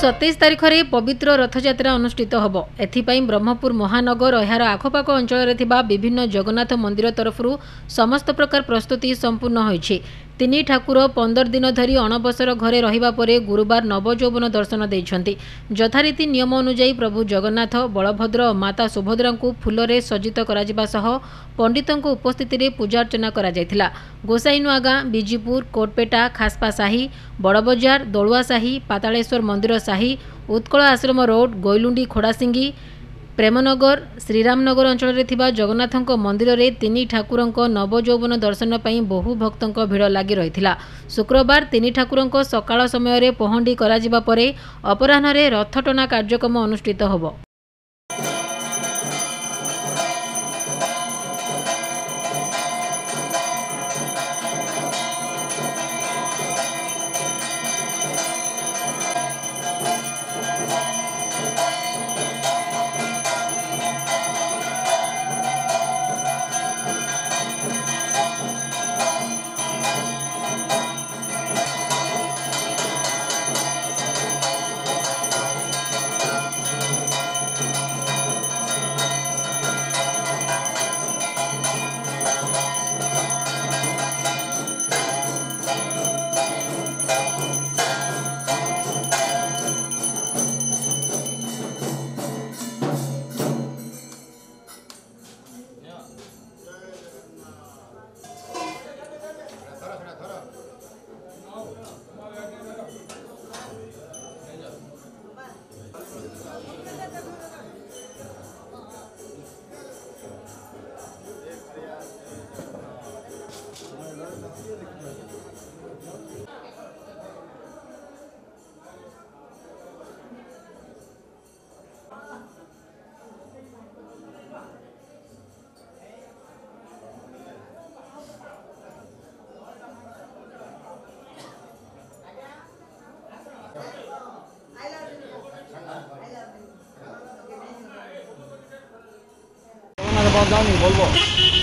27 तारिख में पवित्र रथयात्रा अनुष्ठित होब। एथिपाई ब्रह्मपुर महानगर और यार आखपाख अंचल विभिन्न जगन्नाथ मंदिर तरफ समस्त प्रकार प्रस्तुति संपूर्ण होइछि। तिनी ठाकुर 15 दिन धरी अणबसर घरे रहिबा परे गुरुवार नवजौवन दर्शन देइछन्ति। यथारीति नियम अनुଯାयी प्रभु जगन्नाथ, बलभद्र और माता सुभद्रा को फूलरे सज्जित कराजिबा सह पंडितों उपस्थिति रे पूजा अर्चना करा जायथिला। गोसाईनुआ गाँ, बीजीपुर, कोटपेटा, खासपा साही, बड़बजार, दलुआ साही, पातालेश्वर मंदिर साही, उत्कल आश्रम रोड, गोइलुंडी खोड़ासिंगी, प्रेमनगर, श्रीरामनगर अंचल जगन्नाथ मंदिर में तिनी ठाकुरों नवजौवन दर्शन पर बहु भक्तों भिड़ लगी रही। शुक्रवार तिनी ठाकुरों सकाळ समय पहंडी करा परे अपराह्न रथटना कार्यक्रम अनुष्ठित होब। बोलबो